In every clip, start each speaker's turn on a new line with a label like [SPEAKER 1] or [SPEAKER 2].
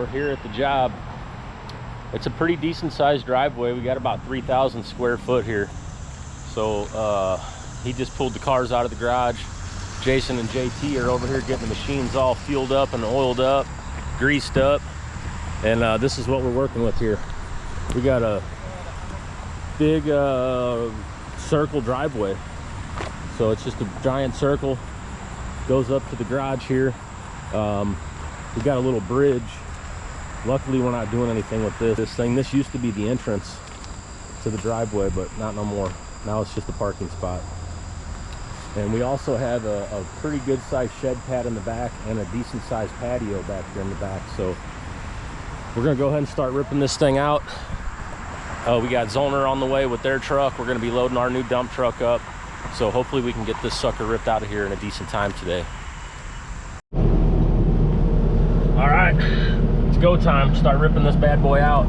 [SPEAKER 1] we're here at the job. It's a pretty decent sized driveway. We got about 3,000 square foot here. So he just pulled the cars out of the garage. Jason and JT are over here getting the machines all fueled up and oiled up, greased up. And this is what we're working with here. We got a big circle driveway. So it's just a giant circle, goes up to the garage here. We got a little bridge. Luckily we're not doing anything with this thing. This used to be the entrance to the driveway, but not no more. Now it's just a parking spot. And we also have a pretty good sized shed pad in the back and a decent sized patio back here in the back. So we're gonna go ahead and start ripping this thing out. We got Zoner on the way with their truck. We're gonna be loading our new dump truck up. So hopefully we can get this sucker ripped out of here in a decent time today. All right, it's go time. Start ripping this bad boy out.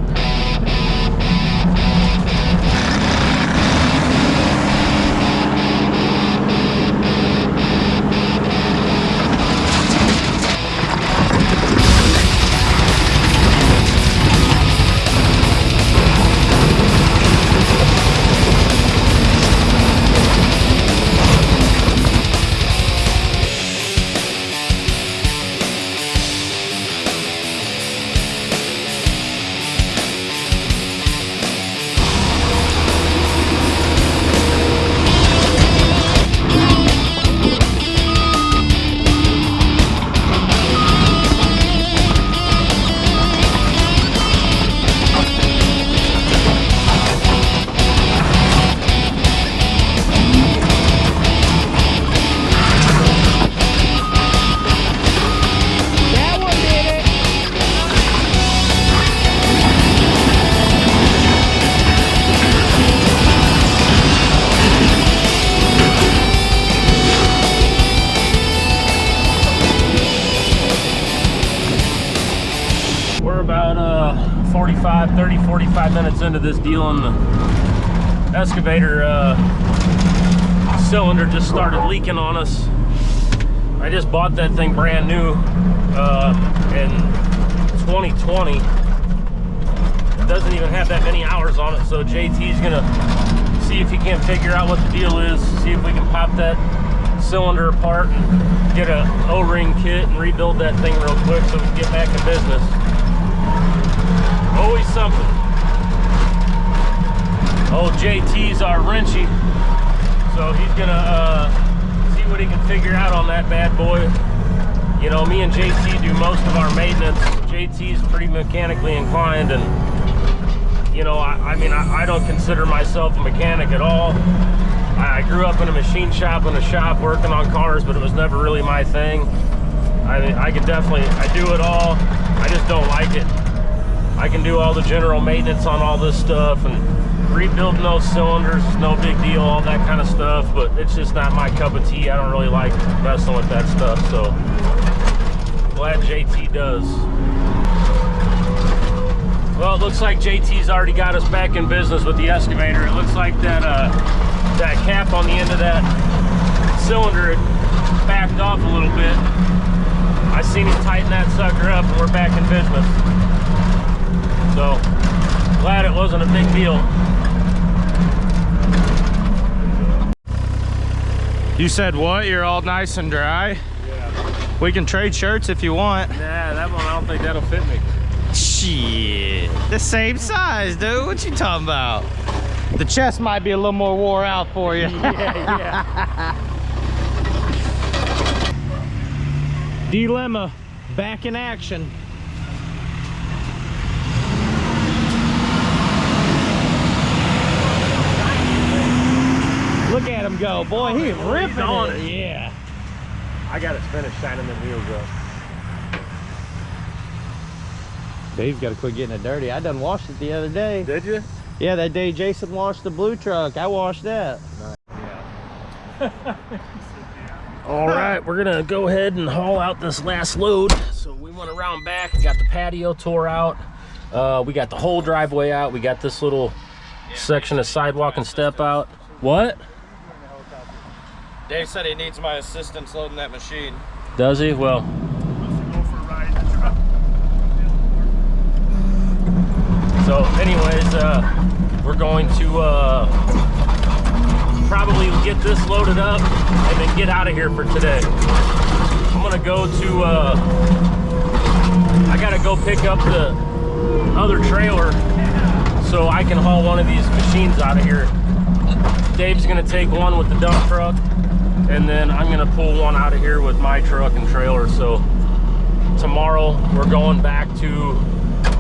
[SPEAKER 1] About 45 minutes into this deal, and the excavator cylinder just started leaking on us. I just bought that thing brand new in 2020. It doesn't even have that many hours on it, so JT's gonna see if he can't figure out what the deal is, see if we can pop that cylinder apart and get a O-ring kit and rebuild that thing real quick so we can get back in business. Always something. Old JT's our wrenchy, so he's gonna see what he can figure out on that bad boy. You know, me and JT do most of our maintenance. JT's pretty mechanically inclined, and you know, I mean, I don't consider myself a mechanic at all. I grew up in a machine shop, in a shop working on cars, but it was never really my thing. I mean, I do it all. I just don't like it. I can do all the general maintenance on all this stuff, and rebuilding those cylinders is no big deal, all that kind of stuff, but it's just not my cup of tea. I don't really like messing with that stuff, so glad JT does. Well, it looks like JT's already got us back in business with the excavator. It looks like that that cap on the end of that cylinder had backed off a little bit. I seen him tighten that sucker up, and we're back in business. So, glad it wasn't a big deal.
[SPEAKER 2] You said what? You're all nice and dry?
[SPEAKER 1] Yeah.
[SPEAKER 2] We can trade shirts if you want.
[SPEAKER 1] Nah, that one, I don't think that'll fit me.
[SPEAKER 2] Shit. The same size, dude. What you talking about? The chest might be a little more wore out for you.
[SPEAKER 1] Yeah.
[SPEAKER 2] Dilemma. Back in action. Look at him go, boy, he's ripping on it. Yeah.
[SPEAKER 1] I got it finished shining them wheels up.
[SPEAKER 2] Dave's got to quit getting it dirty. I done washed it the other day.
[SPEAKER 1] Did you?
[SPEAKER 2] Yeah, that day Jason washed the blue truck. I washed that.
[SPEAKER 1] Yeah. All right, we're gonna go ahead and haul out this last load. So we went around back, we got the patio tore out. We got the whole driveway out. We got this little section of sidewalk and step out. What?
[SPEAKER 2] Dave said he needs my assistance loading that machine.
[SPEAKER 1] Does he? Well, So anyways, we're going to probably get this loaded up and then get out of here for today. I'm gonna go to, I gotta go pick up the other trailer so I can haul one of these machines out of here. Dave's gonna take one with the dump truck, and then I'm gonna pull one out of here with my truck and trailer. So tomorrow we're going back to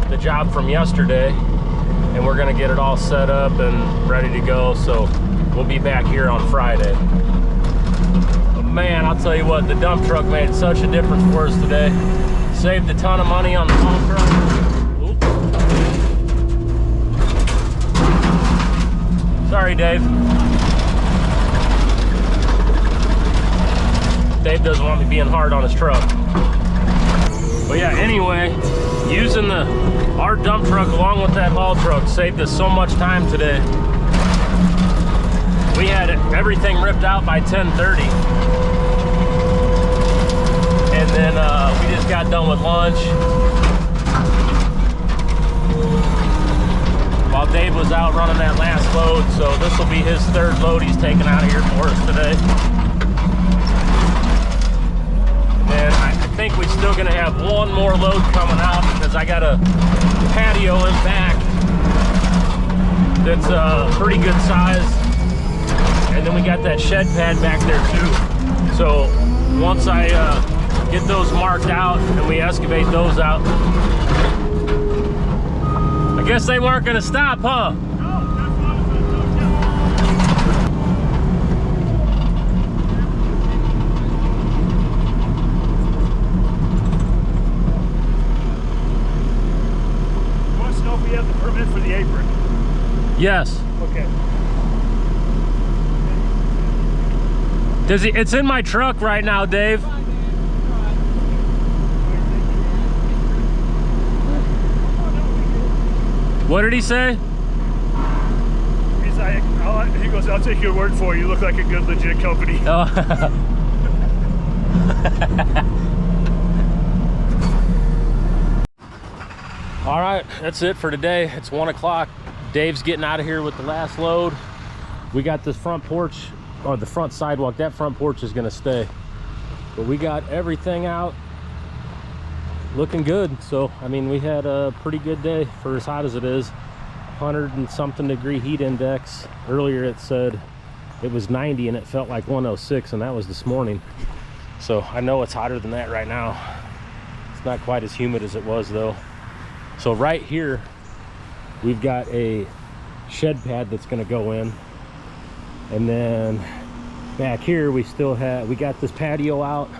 [SPEAKER 1] the job from yesterday, and we're gonna get it all set up and ready to go. So we'll be back here on Friday. But man, I'll tell you what, the dump truck made such a difference for us today. Saved a ton of money on the dump truck. Sorry, Dave. Dave doesn't want me being hard on his truck. But yeah, anyway, using our dump truck along with that haul truck saved us so much time today. We had everything ripped out by 10:30. And then we just got done with lunch. While Dave was out running that last load, so this will be his third load he's taking out of here for us today. And I think we're still gonna have one more load coming out because I got a patio in back that's a pretty good size. And then we got that shed pad back there too. So once I get those marked out and we excavate those out, I guess they weren't gonna stop, huh?
[SPEAKER 3] No, that's what I was You want to know if we have the permit for the apron?
[SPEAKER 1] Yes.
[SPEAKER 3] Okay.
[SPEAKER 1] It's in my truck right now, Dave. What did he say?
[SPEAKER 3] He's like, he goes, I'll take your word for it. You look like a good, legit company.
[SPEAKER 1] Oh. All right, that's it for today. It's 1 o'clock. Dave's getting out of here with the last load. We got this front porch, or the front sidewalk. That front porch is gonna stay. But we got everything out looking good. So I mean, we had a pretty good day for as hot as it is. 100 and something degree heat index. Earlier it said it was 90 and it felt like 106, and that was this morning. So I know it's hotter than that right now. It's not quite as humid as it was though. So right here we've got a shed pad that's going to go in, and then back here we got this patio out.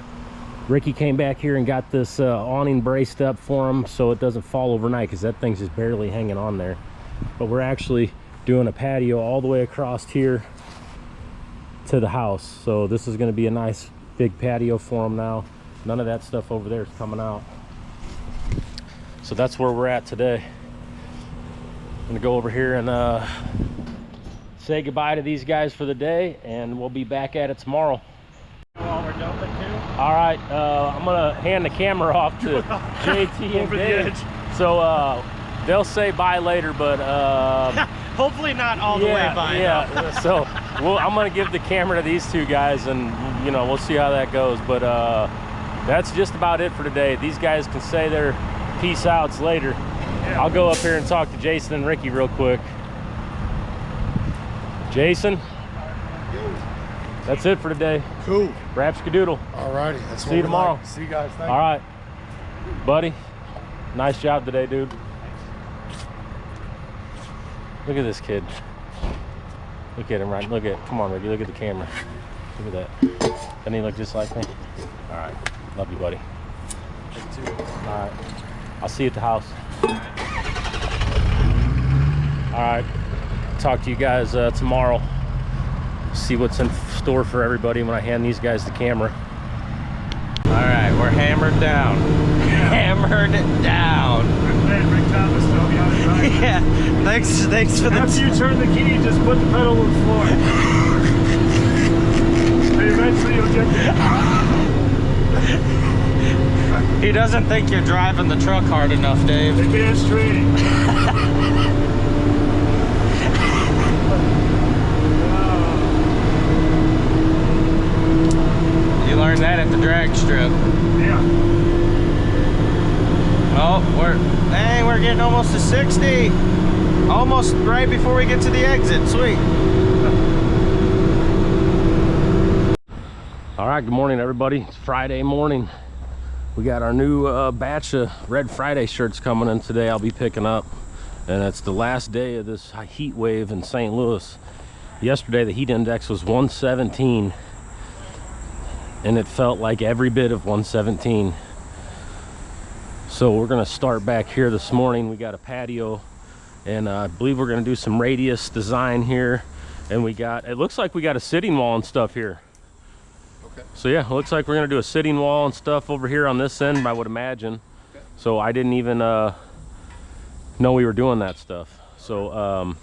[SPEAKER 1] Ricky came back here and got this awning braced up for him so it doesn't fall overnight, because that thing's just barely hanging on there. But we're actually doing a patio all the way across here to the house. So this is going to be a nice big patio for him now. None of that stuff over there is coming out. So that's where we're at today. I'm gonna go over here and say goodbye to these guys for the day, and we'll be back at it tomorrow.
[SPEAKER 3] While we're dumping too?
[SPEAKER 1] All right, I'm gonna hand the camera off to JT and Dave. So they'll say bye later, but
[SPEAKER 2] Hopefully not all the way by.
[SPEAKER 1] Yeah. So I'm gonna give the camera to these two guys, and you know, we'll see how that goes. But that's just about it for today. These guys can say their peace outs later. Yeah. I'll go up here and talk to Jason and Ricky real quick. Jason, that's it for today.
[SPEAKER 4] Cool.
[SPEAKER 1] Rap skadoodle.
[SPEAKER 4] All righty.
[SPEAKER 1] See you tomorrow.
[SPEAKER 4] Like. See you guys. Thank
[SPEAKER 1] All right, buddy. Nice job today, dude. Look at this kid. Look at him, right? Come on, Ricky. Look at the camera. Look at that. Doesn't he look just like me? All right. Love you, buddy.
[SPEAKER 4] you too.
[SPEAKER 1] All right. I'll see you at the house. All right. Talk to you guys tomorrow. See what's in store for everybody when I hand these guys the camera.
[SPEAKER 2] All right, we're hammered down.
[SPEAKER 3] Yeah.
[SPEAKER 2] Hammered down.
[SPEAKER 3] I'm glad Rick Thomas told me how to drive.
[SPEAKER 2] Yeah, thanks for the...
[SPEAKER 3] After you turn the key, just put the pedal on the floor. And eventually you'll get there.
[SPEAKER 2] He doesn't think you're driving the truck hard enough, Dave.
[SPEAKER 3] Advanced training.
[SPEAKER 2] You learned that at the drag strip.
[SPEAKER 3] Yeah.
[SPEAKER 2] Oh, we're getting almost to 60. Almost right before we get to the exit. Sweet.
[SPEAKER 1] All right, good morning, everybody. It's Friday morning. We got our new batch of Red Friday shirts coming in today. I'll be picking up, and it's the last day of this heat wave in St. Louis. Yesterday, the heat index was 117, and it felt like every bit of 117. So we're gonna start back here this morning. We got a patio, and I believe we're gonna do some radius design here. And it looks like we got a sitting wall and stuff here.
[SPEAKER 4] Okay.
[SPEAKER 1] So yeah, it looks like we're gonna do a sitting wall and stuff over here on this end, I would imagine.
[SPEAKER 4] Okay.
[SPEAKER 1] So I didn't even know we were doing that stuff. So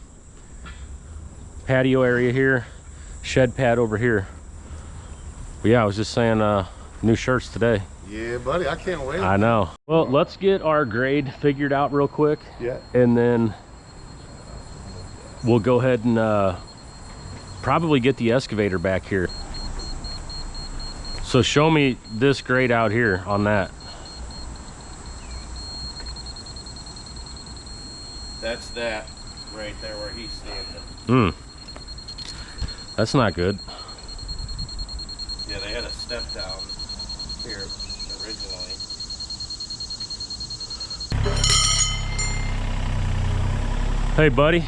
[SPEAKER 1] patio area here, shed pad over here. But yeah, I was just saying new shirts today.
[SPEAKER 4] Yeah, buddy, I can't wait.
[SPEAKER 1] I know. Well, let's get our grade figured out real quick.
[SPEAKER 4] Yeah.
[SPEAKER 1] And then we'll go ahead and probably get the excavator back here. So show me this grade out here on that.
[SPEAKER 2] That's that right there where he's standing.
[SPEAKER 1] That's not good.
[SPEAKER 2] Yeah, they had a step down here originally.
[SPEAKER 1] Hey buddy,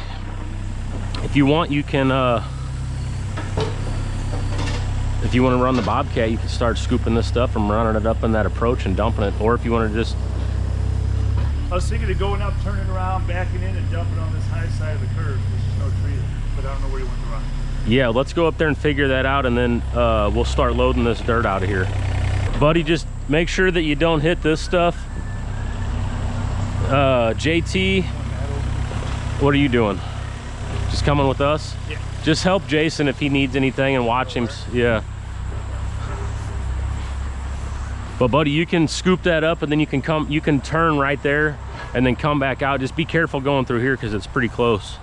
[SPEAKER 1] if you want, you can if you want to run the Bobcat, you can start scooping this stuff and running it up in that approach and dumping it. Or if you want to just...
[SPEAKER 3] I was thinking of going up, turning around, backing in, and dumping on this high side of the curve. There's just no tree, but I don't know where you want to run.
[SPEAKER 1] Yeah, let's go up there and figure that out, and then we'll start loading this dirt out of here. Buddy, just make sure that you don't hit this stuff. JT, what are you doing? Just coming with us?
[SPEAKER 3] Yeah.
[SPEAKER 1] Just help Jason if he needs anything and watch him. Yeah. But buddy, you can scoop that up, and then you can turn right there and then come back out. Just be careful going through here because it's pretty close.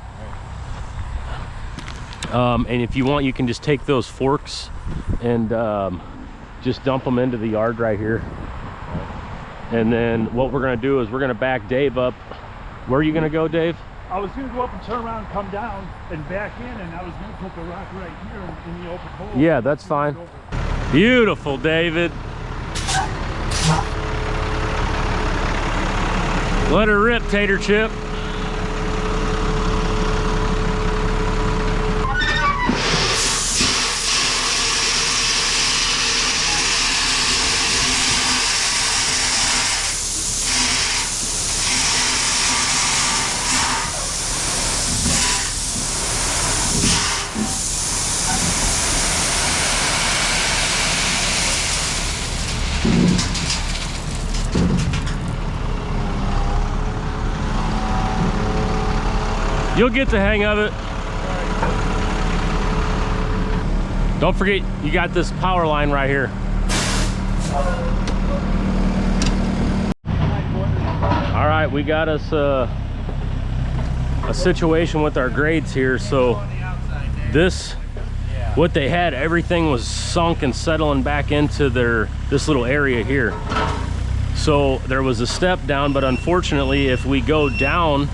[SPEAKER 1] And if you want, you can just take those forks and just dump them into the yard right here. And then what we're gonna do is we're gonna back Dave up. Where are you gonna go, Dave?
[SPEAKER 3] I was going to go up and turn around and come down and back in, and I was going to put the rock right here in the open hole.
[SPEAKER 1] Yeah, that's fine. Beautiful, David. Let her rip, Tater Chip. You'll get the hang of it. Don't forget, you got this power line right here. All right, we got us a situation with our grades here. So this, what they had, everything was sunk and settling back into this little area here. So there was a step down, but unfortunately, if we go down,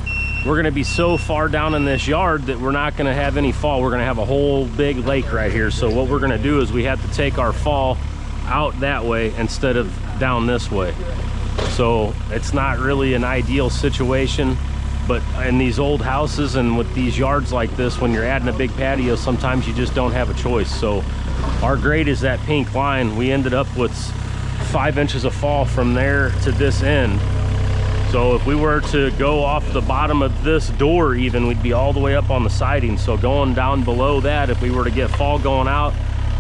[SPEAKER 1] we're gonna be so far down in this yard that we're not gonna have any fall. We're gonna have a whole big lake right here. So what we're gonna do is we have to take our fall out that way instead of down this way. So it's not really an ideal situation, but in these old houses and with these yards like this, when you're adding a big patio, sometimes you just don't have a choice. So our grade is that pink line. We ended up with 5 inches of fall from there to this end. So if we were to go off the bottom of this door even, we'd be all the way up on the siding. So going down below that, if we were to get fall going out,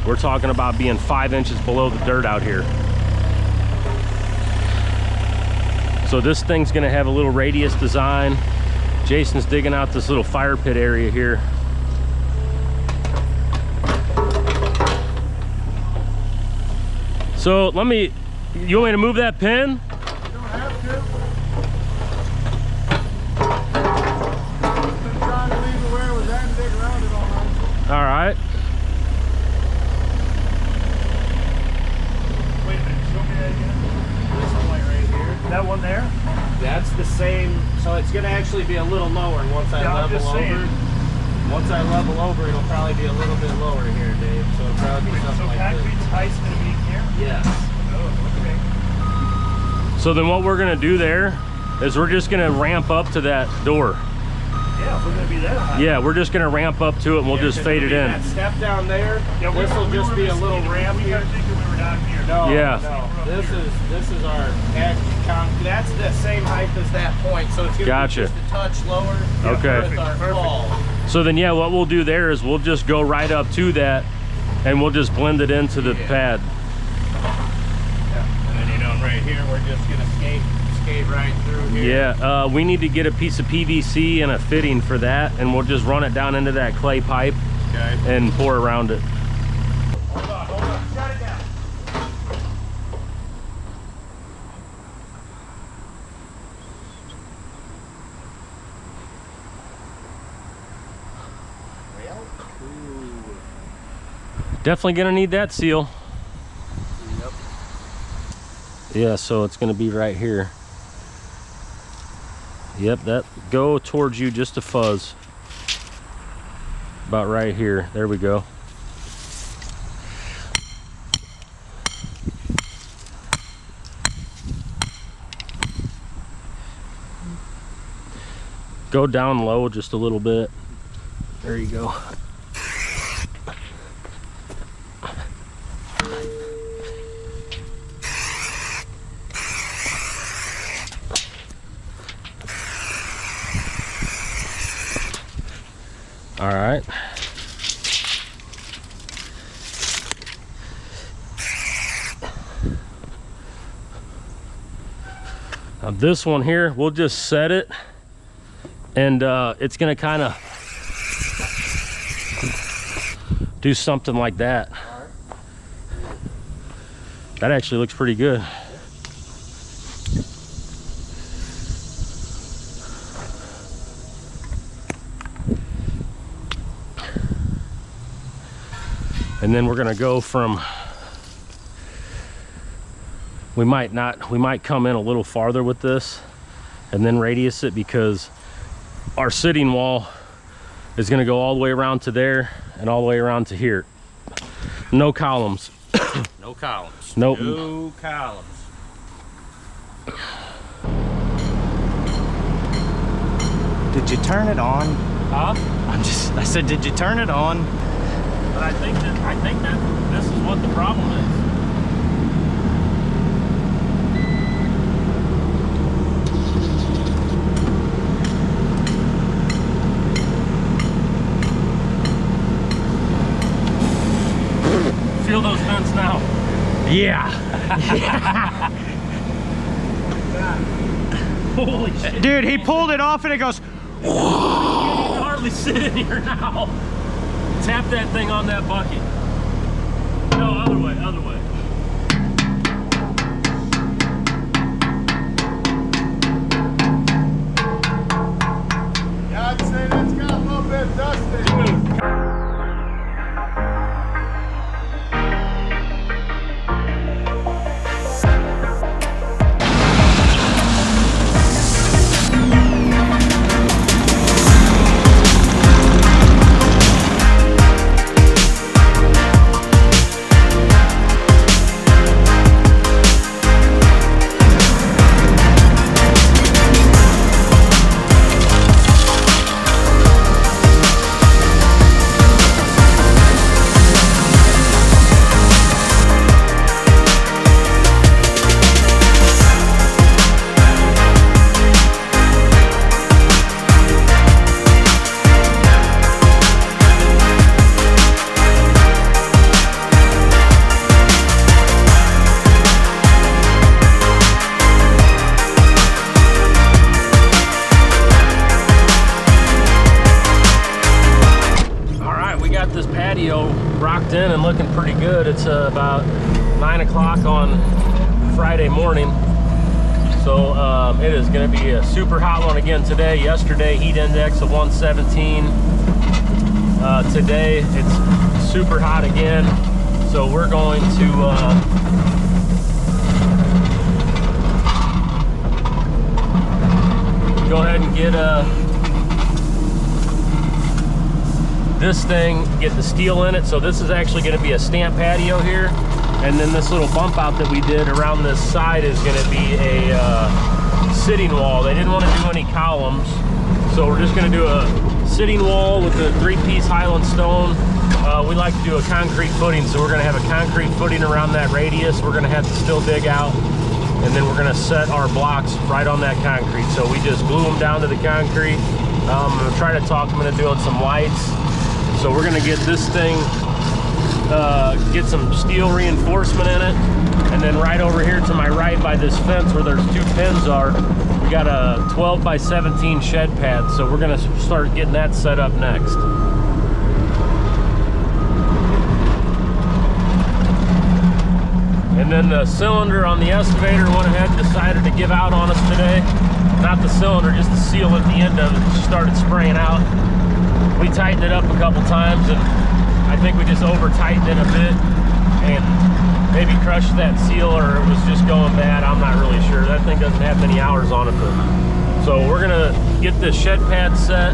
[SPEAKER 1] we're talking about being 5 inches below the dirt out here. So this thing's gonna have a little radius design. Jason's digging out this little fire pit area here. So let me You want me to move that pin?
[SPEAKER 3] You don't have to. Been trying to leave it where it was at and dig around it all night.
[SPEAKER 1] All right.
[SPEAKER 3] Wait a minute, show me that again. This point right here. That one there?
[SPEAKER 2] That's the same, so it's gonna actually be a little lower once I
[SPEAKER 3] Yeah, I'm
[SPEAKER 2] level
[SPEAKER 3] just
[SPEAKER 2] over.
[SPEAKER 3] saying.
[SPEAKER 2] Once I level over, it'll probably be a little bit lower here, Dave. So it'll probably be
[SPEAKER 3] Wait, so
[SPEAKER 2] something like this.
[SPEAKER 3] concrete's height's gonna be here?
[SPEAKER 2] Yes.
[SPEAKER 3] Oh, okay.
[SPEAKER 1] So then what we're gonna do there is we're just gonna ramp up to that door.
[SPEAKER 3] Yeah, if we're gonna be that high.
[SPEAKER 1] Yeah, we're just gonna ramp up to it and we'll just fade it in.
[SPEAKER 2] That step down there,
[SPEAKER 3] Yeah,
[SPEAKER 2] this will just be a little ramp
[SPEAKER 3] We
[SPEAKER 2] here.
[SPEAKER 3] gotta think that we were down here.
[SPEAKER 2] No,
[SPEAKER 1] Yeah.
[SPEAKER 2] no. This is our that's the same height as that point, so it's gonna
[SPEAKER 1] Gotcha.
[SPEAKER 2] be just a touch lower.
[SPEAKER 1] Okay.
[SPEAKER 2] With our fall.
[SPEAKER 1] So then, yeah, what we'll do there is we'll just go right up to that and we'll just blend it into the pad.
[SPEAKER 2] And then right here, we're just gonna skate right through here.
[SPEAKER 1] Yeah, we need to get a piece of PVC and a fitting for that, and we'll just run it down into that clay pipe
[SPEAKER 2] Okay.
[SPEAKER 1] and pour around it.
[SPEAKER 3] Hold on. Shut it down.
[SPEAKER 1] Definitely gonna need that seal.
[SPEAKER 2] Yep.
[SPEAKER 1] Yeah, so it's gonna be right here. Yep, that go towards you just a fuzz. About right here. There we go. Go down low just a little bit. There you go. All right. Now this one here, we'll just set it, and it's gonna kind of do something like that. That actually looks pretty good. And then we're gonna go from, we might come in a little farther with this and then radius it, because our sitting wall is gonna go all the way around to there and all the way around to here. No columns.
[SPEAKER 2] No columns.
[SPEAKER 1] Nope.
[SPEAKER 2] No columns. Did you turn it on?
[SPEAKER 1] Huh?
[SPEAKER 2] I said, did you turn it on?
[SPEAKER 1] But I think that this is what the problem is. Feel those vents now.
[SPEAKER 2] Yeah.
[SPEAKER 1] Holy shit.
[SPEAKER 2] Dude, he pulled it off and it goes,
[SPEAKER 1] You can hardly sit in here now. Tap that thing on that bucket. No, other way, other way.
[SPEAKER 3] Yeah, I'd say that's got a little bit dusty.
[SPEAKER 1] This patio rocked in and looking pretty good. It's about 9 o'clock on Friday morning. So it is going to be a super hot one again today. Yesterday, heat index of 117. Today, it's super hot again. So we're going to go ahead and get this thing, get the steel in it. So this is actually going to be a stamp patio here. And then this little bump out that we did around this side is going to be a sitting wall. They didn't want to do any columns, so we're just going to do a sitting wall with a 3-piece Highland stone. We like to do a concrete footing, so we're going to have a concrete footing around that radius. We're going to have to still dig out, and then we're going to set our blocks right on that concrete. So we just glue them down to the concrete. I'm going to try to talk them into doing some lights. So we're going to get this thing, get some steel reinforcement in it, and then right over here to my right by this fence where there's 2 pins are, we got a 12 by 17 shed pad. So we're going to start getting that set up next. And then the cylinder on the excavator went ahead and decided to give out on us today. Not the cylinder, just the seal at the end of it started spraying out. We tightened it up a couple times, and I think we just over tightened it a bit and maybe crushed that seal, or it was just going bad. I'm not really sure. That thing doesn't have many hours on it, but so we're gonna get this shed pad set,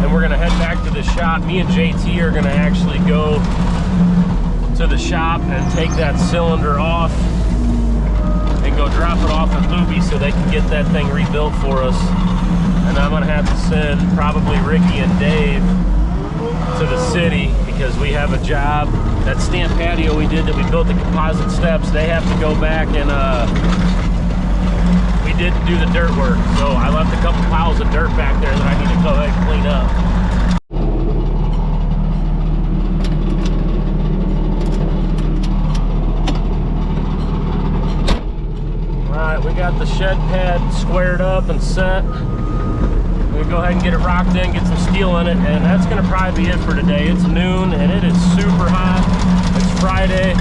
[SPEAKER 1] and we're gonna head back to the shop. Me and JT are gonna actually go to the shop and take that cylinder off and go drop it off at Luby so they can get that thing rebuilt for us. And I'm gonna have to send probably Ricky and Dave to the city because we have a job. That stamp patio we did that we built the composite steps, they have to go back and we didn't do the dirt work. So I left a couple piles of dirt back there that I need to go ahead and clean up. All right, we got the shed pad squared up and set. We'll go ahead and get it rocked in, get some steel in it, and that's gonna probably be it for today. It's noon and it is super hot. It's Friday.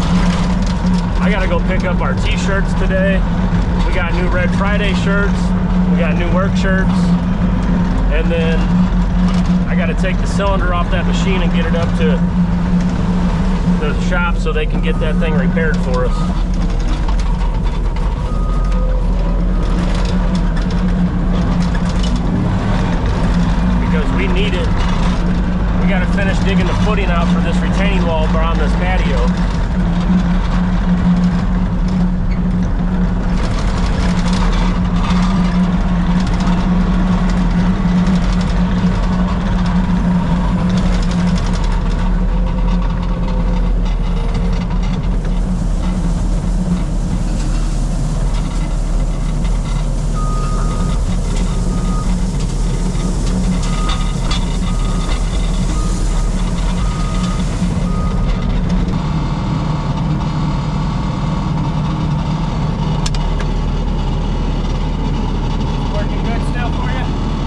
[SPEAKER 1] I gotta go pick up our t-shirts today. We got new Red Friday shirts, we got new work shirts, and then I gotta take the cylinder off that machine and get it up to the shop so they can get that thing repaired for us. We need it. We got to finish digging the footing out for this retaining wall around this patio.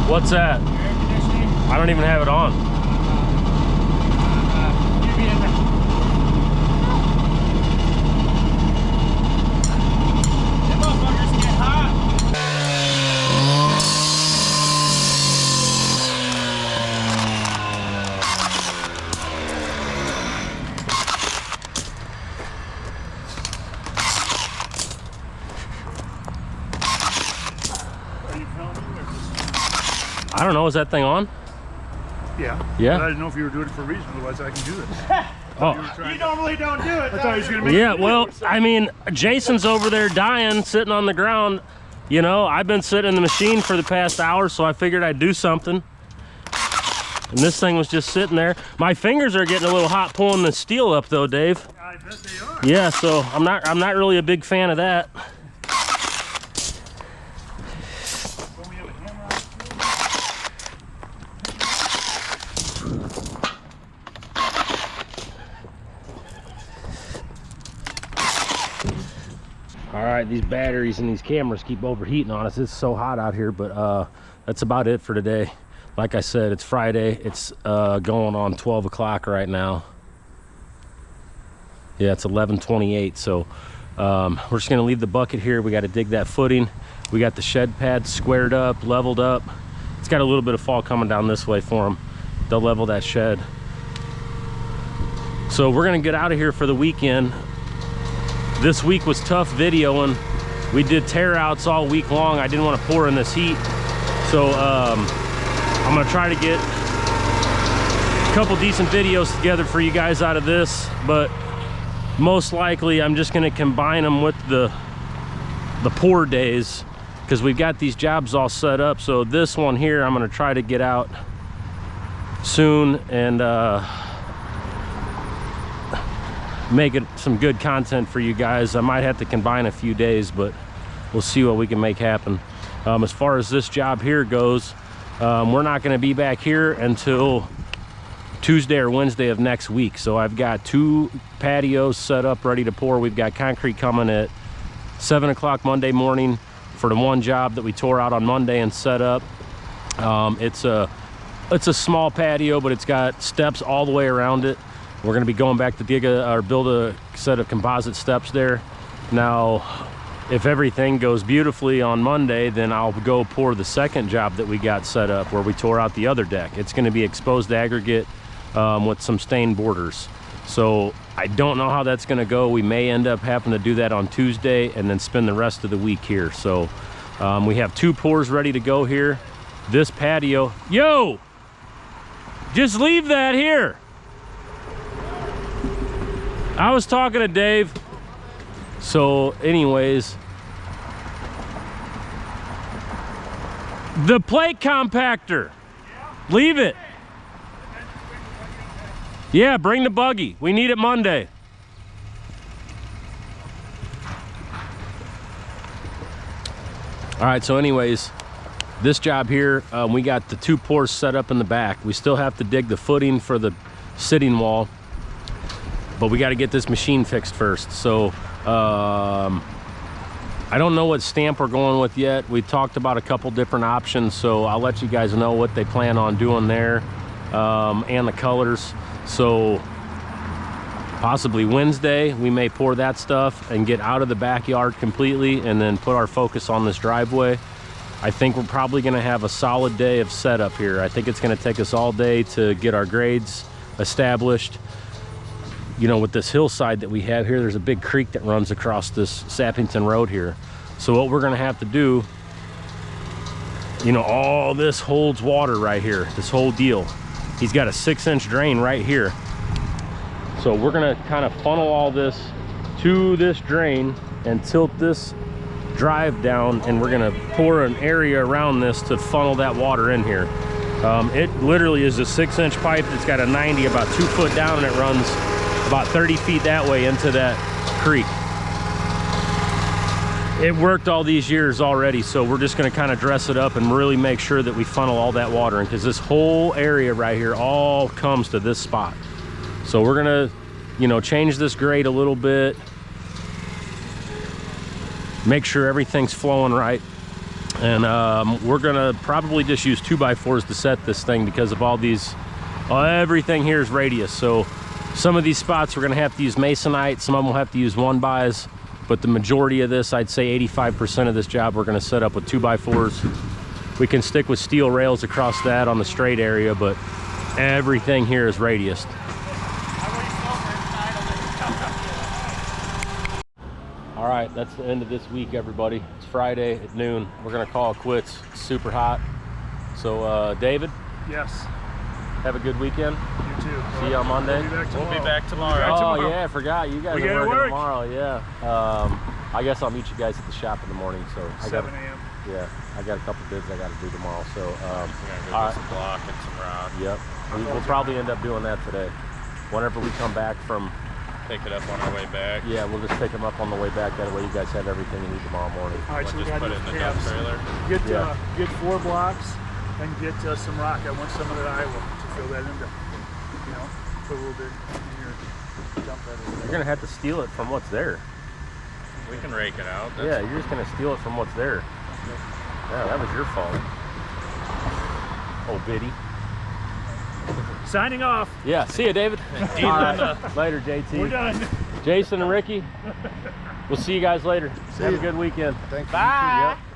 [SPEAKER 1] What's that?
[SPEAKER 3] Air conditioning.
[SPEAKER 1] I don't even have it on.
[SPEAKER 3] You be in there. Them motherfuckers get hot. Are you filming or just...
[SPEAKER 1] I don't know, is that thing on?
[SPEAKER 3] Yeah.
[SPEAKER 1] Yeah.
[SPEAKER 3] But I didn't know if you were doing it for a reason, otherwise I can do this.
[SPEAKER 1] Oh.
[SPEAKER 3] You normally don't do it. I thought he was going to make
[SPEAKER 1] Yeah, well, I mean, Jason's over there dying, sitting on the ground. You know, I've been sitting in the machine for the past hour, so I figured I'd do something. And this thing was just sitting there. My fingers are getting a little hot pulling the steel up though, Dave.
[SPEAKER 3] I bet they are.
[SPEAKER 1] Yeah, so I'm not really a big fan of that.
[SPEAKER 3] Don't we have a hammer on it?
[SPEAKER 1] All right, these batteries and these cameras keep overheating on us. It's so hot out here, but that's about it for today. Like I said, it's Friday. It's going on 12 o'clock right now. Yeah, it's 11:28. So We're just gonna leave the bucket here. We got to dig that footing. We got the shed pad squared up, leveled up. It's got a little bit of fall coming down this way for them. They'll level that shed. So we're gonna get out of here for the weekend. This week was tough videoing. We did tear outs all week long. I didn't want to pour in this heat. So I'm gonna try to get a couple decent videos together for you guys out of this, but most likely I'm just gonna combine them with the pour days, because we've got these jobs all set up. So this one here, I'm gonna try to get out soon and make it some good content for you guys. I might have to combine a few days, but we'll see what we can make happen. As far as this job here goes, we're not going to be back here until Tuesday or Wednesday of next week. So I've got 2 patios set up ready to pour. We've got concrete coming at 7 o'clock Monday morning for the one job that we tore out on Monday and set up. It's a small patio, but it's got steps all the way around it. We're going to be going back to build a set of composite steps there. Now, if everything goes beautifully on Monday, then I'll go pour the second job that we got set up where we tore out the other deck. It's going to be exposed aggregate with some stained borders. So I don't know how that's going to go. We may end up having to do that on Tuesday and then spend the rest of the week here. So we have 2 pours ready to go here. This patio, yo, just leave that here. I was talking to Dave. So anyways, the plate compactor, leave it. Yeah, bring the buggy. We need it Monday. All right, so anyways, this job here, we got the 2 pours set up in the back. We still have to dig the footing for the sitting wall, but we got to get this machine fixed first. So I don't know what stamp we're going with yet. We talked about a couple different options, so I'll let you guys know what they plan on doing there, and the colors. So possibly Wednesday we may pour that stuff and get out of the backyard completely and then put our focus on this driveway. I think we're probably going to have a solid day of setup here. I think it's going to take us all day to get our grades established. You know, with this hillside that we have here, there's a big creek that runs across this Sappington Road here. So what we're gonna have to do, you know, all this holds water right here, this whole deal. He's got a 6-inch drain right here. So we're gonna kind of funnel all this to this drain and tilt this drive down, and we're gonna pour an area around this to funnel that water in here. It literally is a 6-inch pipe that's got a 90 about 2 foot down, and it runs about 30 feet that way into that creek. It worked all these years already, so we're just going to kind of dress it up and really make sure that we funnel all that water in, because this whole area right here all comes to this spot. So we're going to, you know, change this grade a little bit, make sure everything's flowing right, and we're going to probably just use 2x4s to set this thing because of all these, everything here is radius. So some of these spots we're going to have to use masonite, some of them will have to use 1x, but the majority of this, I'd say 85% of this job, we're going to set up with 2x4s. We can stick with steel rails across that on the straight area, but everything here is radiused. All right, that's the end of this week, everybody. It's Friday at noon. We're going to call it quits. It's super hot. So, David?
[SPEAKER 3] Yes.
[SPEAKER 1] Have a good weekend.
[SPEAKER 3] You too.
[SPEAKER 1] See you on Monday.
[SPEAKER 2] We'll be back tomorrow.
[SPEAKER 1] Oh yeah, I forgot. You guys are working tomorrow. Yeah. I guess I'll meet you guys at the shop in the morning. So
[SPEAKER 3] 7 a.m.
[SPEAKER 1] Yeah, I got a couple bids I got to do tomorrow. So
[SPEAKER 2] we're gonna go get some block and some rod.
[SPEAKER 1] Yep. We'll probably end up doing that today. Whenever we come back from.
[SPEAKER 2] Pick it up on our way back.
[SPEAKER 1] Yeah, we'll just pick them up on the way back. That way you guys have everything you need tomorrow morning.
[SPEAKER 3] All right, so
[SPEAKER 2] We'll
[SPEAKER 3] we
[SPEAKER 2] just
[SPEAKER 3] got
[SPEAKER 2] put it in the dump trailer.
[SPEAKER 3] Get 4 blocks and get some rock. I want some of that Iowa to fill that into. You know, put a little bit in your dump that.
[SPEAKER 1] You're gonna have to steal it from what's there.
[SPEAKER 2] We can rake it out.
[SPEAKER 1] Yeah, you're just gonna steal it from what's there. Yeah, that was your fault. Oh, biddy.
[SPEAKER 3] Signing off.
[SPEAKER 1] Yeah, see you, David. All right. Later, JT.
[SPEAKER 3] We're done.
[SPEAKER 1] Jason and Ricky. We'll see you guys later.
[SPEAKER 4] See
[SPEAKER 1] Have
[SPEAKER 4] ya.
[SPEAKER 1] a good weekend.
[SPEAKER 4] Thank you.
[SPEAKER 1] Bye.
[SPEAKER 4] Yep.